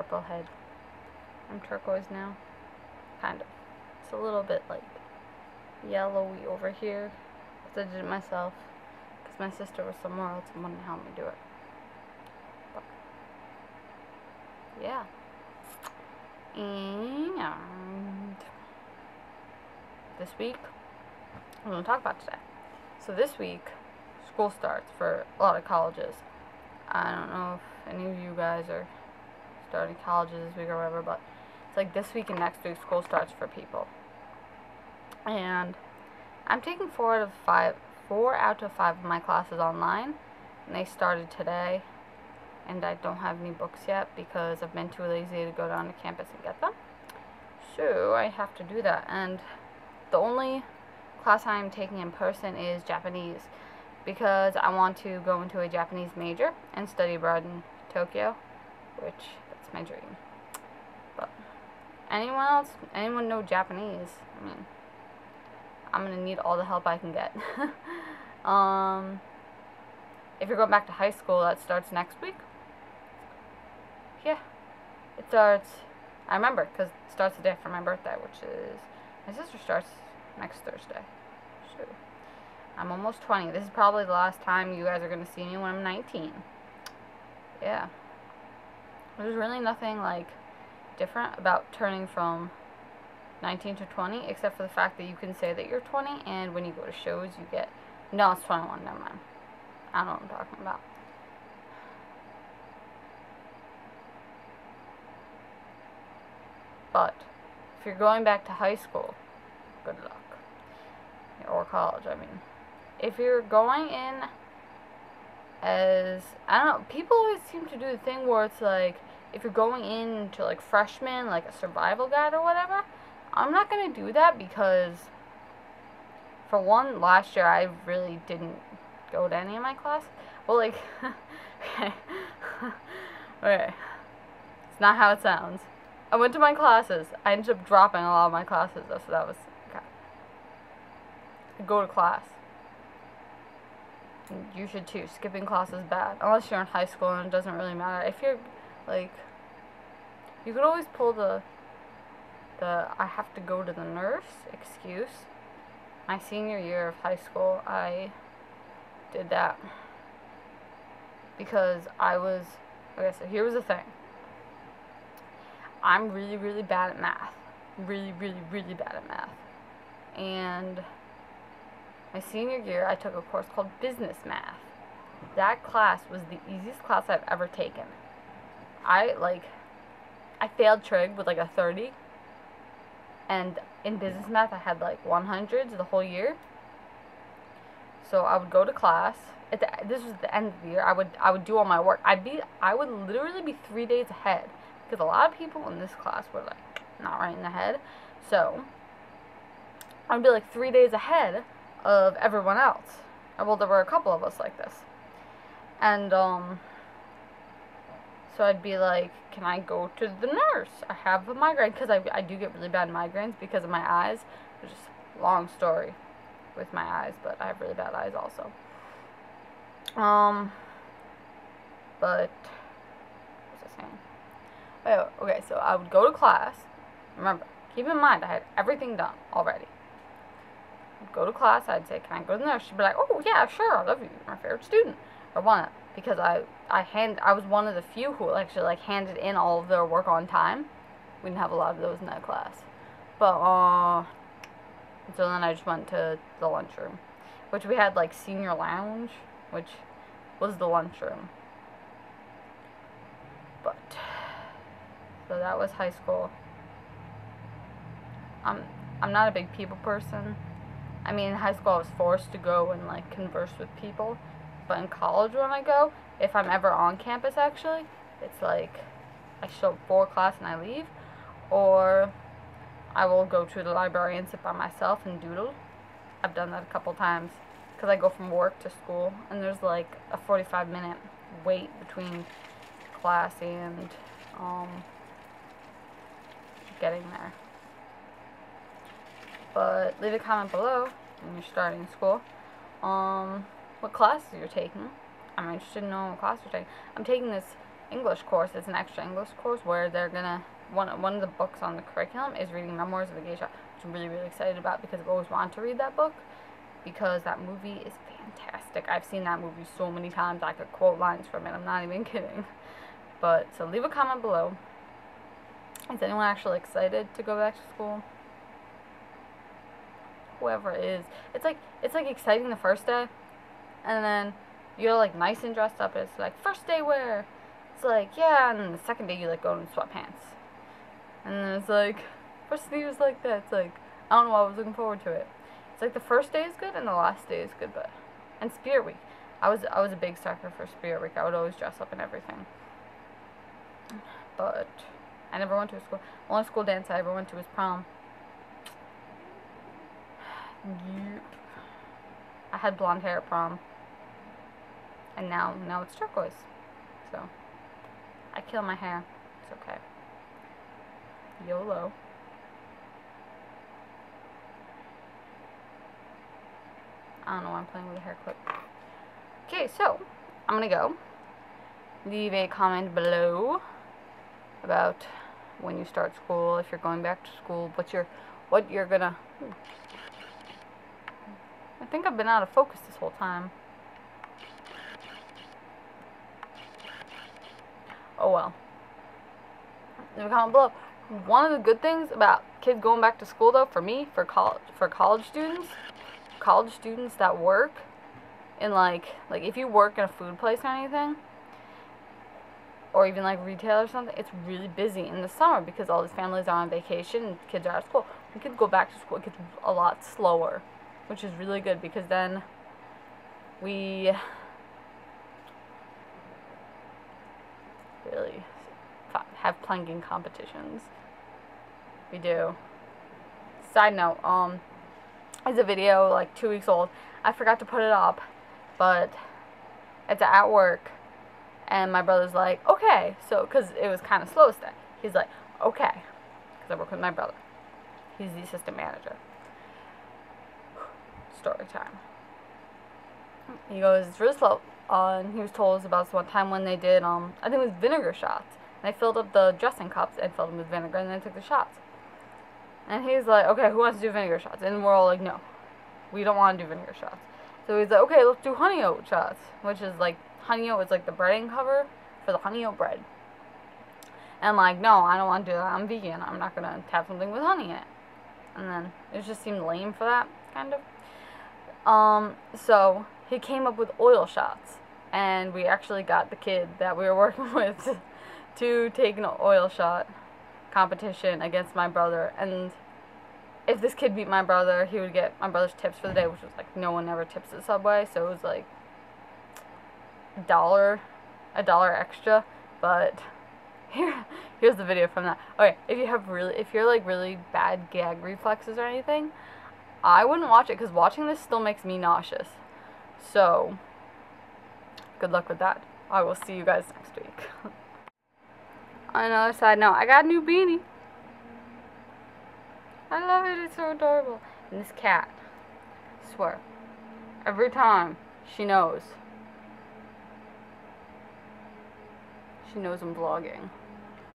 purple head. I'm turquoise now. Kind of. It's a little bit like yellowy over here. Because I did it myself. Because my sister was somewhere else and wouldn't help me do it. But, yeah. And this week, I'm going to talk about today. So this week, school starts for a lot of colleges. I don't know if any of you guys are starting colleges this week or whatever, but it's like this week and next week school starts for people. And I'm taking 4 out of 5 of my classes online, and they started today, and I don't have any books yet because I've been too lazy to go down to campus and get them. So I have to do that, and the only class I'm taking in person is Japanese, because I want to go into a Japanese major and study abroad in Tokyo, which that's my dream. But anyone know Japanese? I mean, I'm gonna need all the help I can get. If you're going back to high school, that starts next week. Yeah, it starts. I remember because it starts the day after my birthday, which is my sister starts next Thursday. So I'm almost 20. This is probably the last time you guys are gonna see me when I'm 19. Yeah, there's really nothing like different about turning from 19 to 20, except for the fact that you can say that you're 20, and when you go to shows, you get, no, it's 21, never mind. I don't know what I'm talking about. But if you're going back to high school, good luck. Or college, I mean. If you're going in as, I don't know, people always seem to do the thing where it's like, if you're going into like freshman, like a survival guide or whatever, I'm not going to do that because, for one, last year I really didn't go to any of my classes. Well, like, okay, it's not how it sounds. I went to my classes. I ended up dropping a lot of my classes, though, so that was, okay. Go to class. And you should too. Skipping class is bad. Unless you're in high school and it doesn't really matter. If you're, like, you could always pull the I have to go to the nurse excuse. My senior year of high school, I did that because I was, okay, so here was the thing. I'm really, really bad at math. Really, really, really bad at math. And my senior year, I took a course called business math. That class was the easiest class I've ever taken. I failed trig with like a 30. And in business math, I had like 100s the whole year. So I would go to class. This was the end of the year. I would do all my work. I would literally be 3 days ahead, because a lot of people in this class were like not right in the head. So I'd be like 3 days ahead of everyone else. Well, there were a couple of us like this, and so I'd be like, can I go to the nurse? I have a migraine, because I do get really bad migraines because of my eyes. It's just a long story with my eyes, but I have really bad eyes also. But, what was I saying? Oh, okay, so I would go to class. Remember, keep in mind, I had everything done already. I'd go to class, I'd say, can I go to the nurse? She'd be like, oh, yeah, sure, I love you, you're my favorite student. Or one, because I was one of the few who actually like handed in all of their work on time. We didn't have a lot of those in that class. But so then I just went to the lunchroom, which we had like senior lounge, which was the lunchroom. But so that was high school. I'm not a big people person. I mean, in high school I was forced to go and like converse with people. But in college, when I go, if I'm ever on campus, actually, it's like I show up for class and I leave, or I will go to the library and sit by myself and doodle. I've done that a couple times because I go from work to school, and there's like a 45-minute wait between class and getting there. But leave a comment below when you're starting school. What classes you're taking. I'm interested in knowing what class you're taking. I'm taking this English course. It's an extra English course where they're gonna one of the books on the curriculum is reading Memoirs of a Geisha, which I'm really excited about because I've always wanted to read that book because that movie is fantastic. I've seen that movie so many times I could quote lines from it. I'm not even kidding. But so leave a comment below. Is anyone actually excited to go back to school? Whoever is. It's like exciting the first day, and then you're like nice and dressed up. It's like first day wear. It's like yeah, and then the second day you like go in sweatpants, and then it's like first day was like that. It's like I don't know why I was looking forward to it. It's like the first day is good and the last day is good, but and Spirit Week. I was a big sucker for Spirit Week. I would always dress up and everything, but I never went to a school. The only school dance I ever went to was prom. Yep. I had blonde hair at prom, and now it's turquoise. So I kill my hair. It's okay. YOLO. I don't know why I'm playing with a hair clip. Okay, so I'm gonna go. Leave a comment below about when you start school, if you're going back to school, what you're gonna. I think I've been out of focus this whole time. Oh well. Leave a comment below. One of the good things about kids going back to school, though, for me, for college students that work in like if you work in a food place or anything, or even like retail or something, it's really busy in the summer because all these families are on vacation and kids are out of school. When kids go back to school, it gets a lot slower, which is really good because then we really have planking competitions. We do. Side note, it's a video like 2 weeks old. I forgot to put it up, but it's at work, and my brother's like, okay, so, because it was kind of slow today. He's like, okay, because I work with my brother. He's the assistant manager. Story time. He goes, it's really slow. And he was told us about this one time when they did, I think it was vinegar shots. And they filled up the dressing cups and filled them with vinegar, and then took the shots. And he's like, okay, who wants to do vinegar shots? And we're all like, no, we don't want to do vinegar shots. So he's like, okay, let's do honey oat shots, which is like, honey oat is like the breading cover for the honey oat bread. And I'm like, no, I don't want to do that. I'm vegan. I'm not going to have something with honey in it. And then it just seemed lame for that, kind of. So he came up with oil shots. And we actually got the kid that we were working with to take an oil shot competition against my brother. And if this kid beat my brother, he would get my brother's tips for the day, which was like no one ever tips at Subway, so it was like a dollar extra. But here's the video from that. Okay, if you're like really bad gag reflexes or anything, I wouldn't watch it because watching this still makes me nauseous. So good luck with that. I will see you guys next week. On another side note, I got a new beanie. I love it. It's so adorable. And this cat, I swear, every time she knows I'm vlogging.